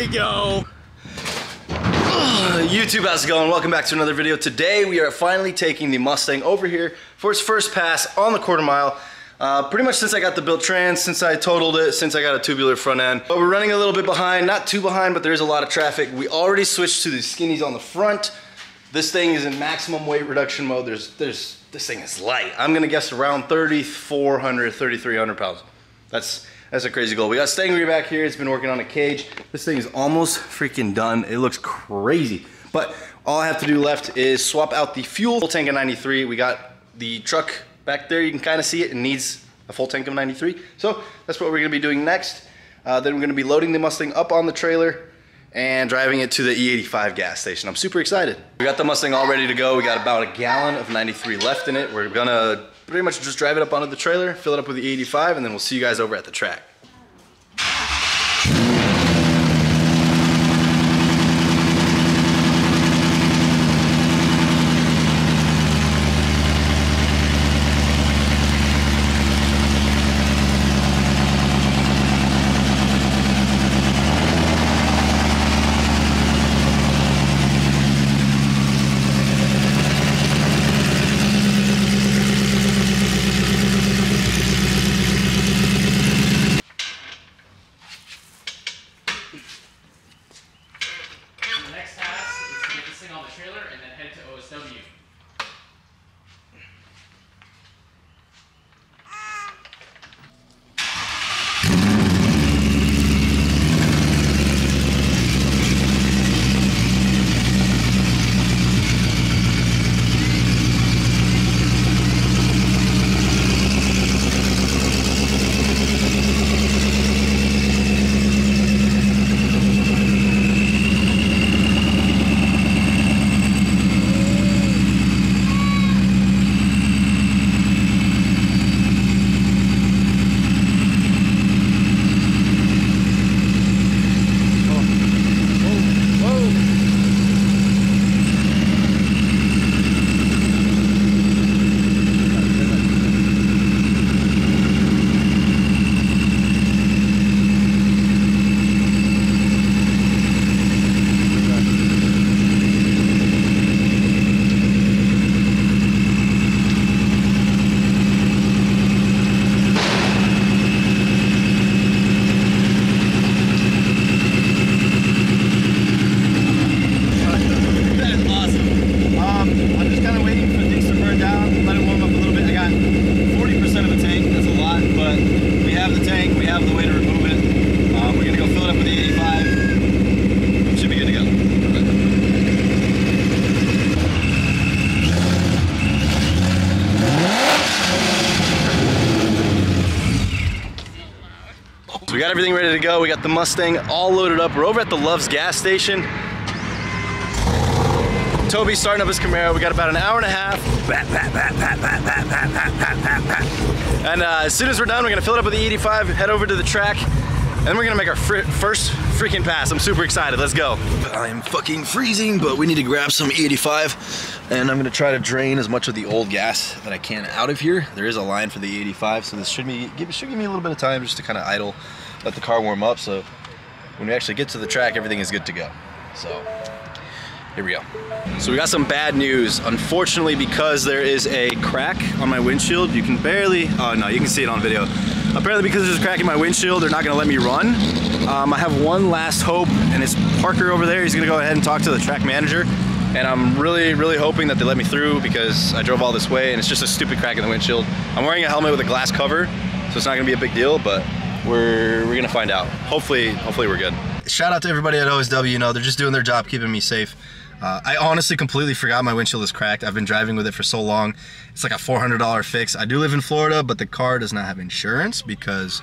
we go. YouTube, how's it going? Welcome back to another video. Today we are finally taking the Mustang over here for its first pass on the quarter mile. Pretty much since I got the built trans, since I totaled it, since I got a tubular front end. But we're running a little bit behind, not too behind, but there's a lot of traffic. We already switched to the skinnies on the front. This thing is in maximum weight reduction mode. This thing is light. I'm gonna guess around 3,400, 3,300 pounds. That's a crazy goal. We got Stang back here. It's been working on a cage. This thing is almost freaking done. It looks crazy. But all I have to do left is swap out the fuel tank of 93. We got the truck back there. You can kind of see it. It needs a full tank of 93. So that's what we're gonna be doing next. Then we're gonna be loading the Mustang up on the trailer and driving it to the E85 gas station. I'm super excited. We got the Mustang all ready to go. We got about a gallon of 93 left in it. We're gonna pretty much just drive it up onto the trailer, fill it up with the E85, and then we'll see you guys over at the track. So we got everything ready to go. We got the Mustang all loaded up. We're over at the Love's gas station. Toby's starting up his Camaro. We got about an hour and a half. And as soon as we're done, we're gonna fill it up with the E85, head over to the track, and we're gonna make our first freaking pass. I'm super excited. Let's go. I'm fucking freezing, but we need to grab some E85, and I'm gonna try to drain as much of the old gas that I can out of here. There is a line for the E85, so this should give me a little bit of time just to kind of idle, let the car warm up, so when we actually get to the track, everything is good to go. So here we go. So we got some bad news. Unfortunately, because there is a crack on my windshield, you can barely, oh no, you can see it on video. Apparently because there's a crack in my windshield, they're not gonna let me run. I have one last hope, and it's Parker over there. He's gonna go ahead and talk to the track manager. And I'm really, really hoping that they let me through because I drove all this way and it's just a stupid crack in the windshield. I'm wearing a helmet with a glass cover, so it's not gonna be a big deal, but we're gonna find out. Hopefully we're good. Shout out to everybody at OSW, you know, they're just doing their job keeping me safe. I honestly completely forgot my windshield is cracked. I've been driving with it for so long. It's like a $400 fix. I do live in Florida, but the car does not have insurance because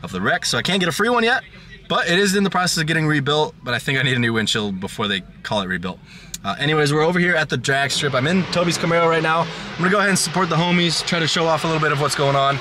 of the wreck, so I can't get a free one yet. But it is in the process of getting rebuilt, but I think I need a new windshield before they call it rebuilt. Anyways, we're over here at the drag strip. I'm in Toby's Camaro right now. I'm gonna go ahead and support the homies, try to show off a little bit of what's going on.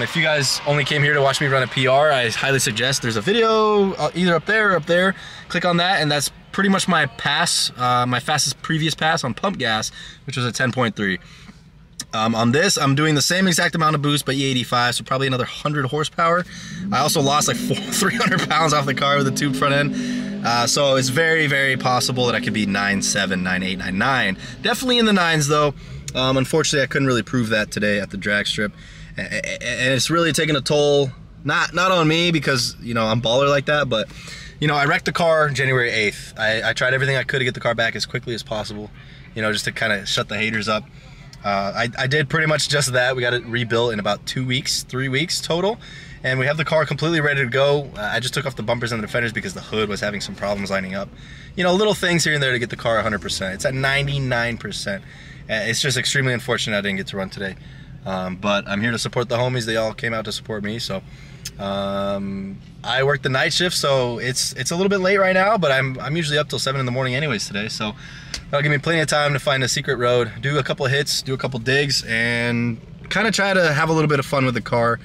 If you guys only came here to watch me run a PR, I highly suggest there's a video either up there or up there. Click on that, and that's pretty much my pass, my fastest previous pass on pump gas, which was a 10.3. On this, I'm doing the same exact amount of boost, but E85, so probably another 100 horsepower. I also lost like 300 pounds off the car with a tube front end. So it's very, very possible that I could be 9.7, 9.8, 9.9. Definitely in the 9s though. Unfortunately, I couldn't really prove that today at the drag strip. And it's really taken a toll, not on me because, you know, I'm baller like that, but, you know, I wrecked the car January 8th. I tried everything I could to get the car back as quickly as possible, you know, just to kind of shut the haters up. I did pretty much just that. We got it rebuilt in about 2 weeks, 3 weeks total. And we have the car completely ready to go. I just took off the bumpers and the defenders because the hood was having some problems lining up. You know, little things here and there to get the car 100%. It's at 99%. It's just extremely unfortunate I didn't get to run today. But I'm here to support the homies. They all came out to support me. So I work the night shift, so it's a little bit late right now, but I'm usually up till 7 in the morning anyways today. So that'll give me plenty of time to find a secret road, do a couple of hits, do a couple digs, and kind of try to have a little bit of fun with the car.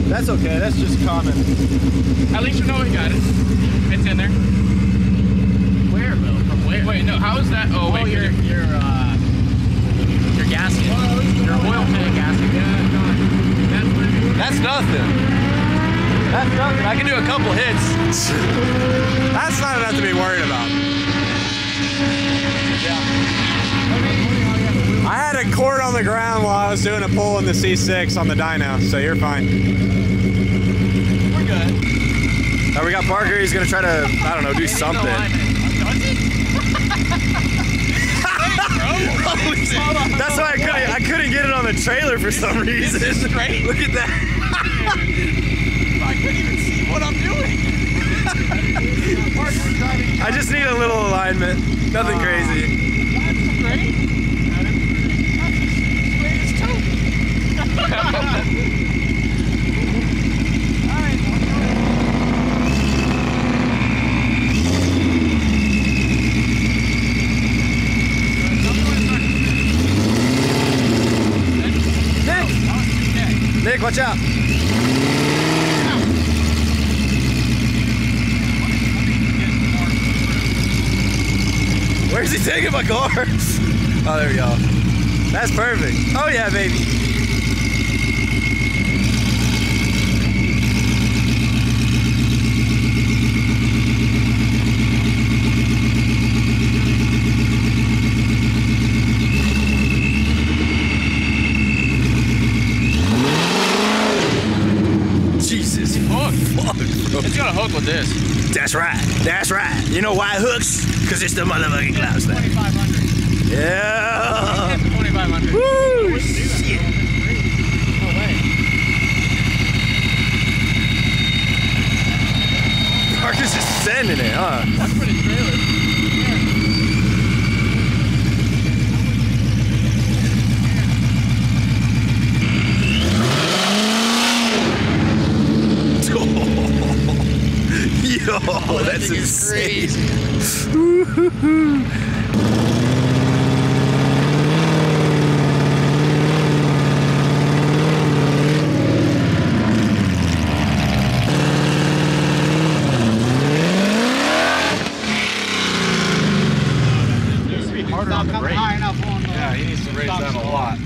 That's okay, that's just common. At least you know we got it. It's in there. Where, Bill? From where? Wait, no, how is that? Oh, wait. Your gasket. Your oil tank gasket. That's nothing. That's nothing. I can do a couple hits. That's not enough to be worried about. I had a cord on the ground while I was doing a pull in the C6 on the dyno, so you're fine. We're good. Now we got Parker, he's gonna try to, I don't know, do something. That's why I couldn't get it on the trailer for some reason. Straight? Look at that. I couldn't even see what I'm doing. I just need a little alignment. Nothing crazy. That's great. Nick, watch out. Where's he taking my car? Oh, there we go. That's perfect. Oh yeah, baby. Jesus, fuck, bro. It's got a hook with this. That's right. That's right. You know why it hooks? Because it's the motherfucking CloutStang. 2,500. Yeah. 2,500. Woo! Shit. No way. Parker's just sending it, huh? That's pretty trailer. Yo, that's insane. Needs to be harder on the brake. Yeah, he needs to raise that a lot.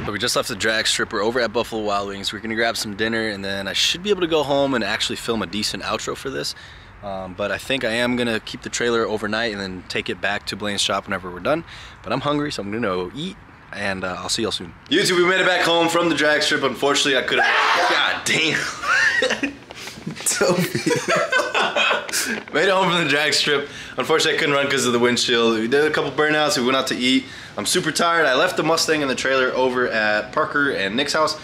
But we just left the drag strip. We're over at Buffalo Wild Wings. We're gonna grab some dinner and then I should be able to go home and actually film a decent outro for this. But I think I am gonna keep the trailer overnight and then take it back to Blaine's shop whenever we're done. But I'm hungry, so I'm gonna go eat, and I'll see y'all soon. YouTube, we made it back home from the drag strip. Unfortunately, I couldn't. God damn. Made it home from the drag strip. Unfortunately, I couldn't run because of the windshield. We did a couple burnouts. We went out to eat. I'm super tired. I left the Mustang and the trailer over at Parker and Nick's house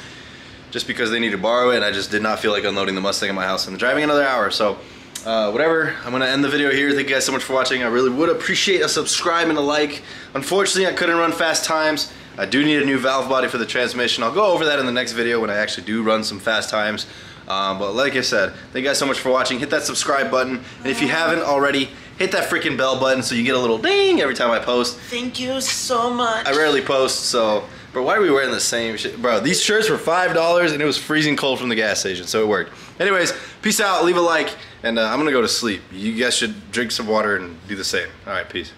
just because they needed to borrow it, and I just did not feel like unloading the Mustang at my house and driving another hour. So whatever, I'm gonna end the video here. Thank you guys so much for watching. I really would appreciate a subscribe and a like. Unfortunately, I couldn't run fast times. I do need a new valve body for the transmission. I'll go over that in the next video when I actually do run some fast times. But like I said, thank you guys so much for watching. Hit that subscribe button, and if you haven't already, hit that freaking bell button so you get a little ding every time I post. Thank you so much. I rarely post, so, but why are we wearing the same shit? Bro, these shirts were $5 and it was freezing cold from the gas station, so it worked. Anyways, peace out, leave a like, and I'm gonna go to sleep. You guys should drink some water and do the same. All right, peace.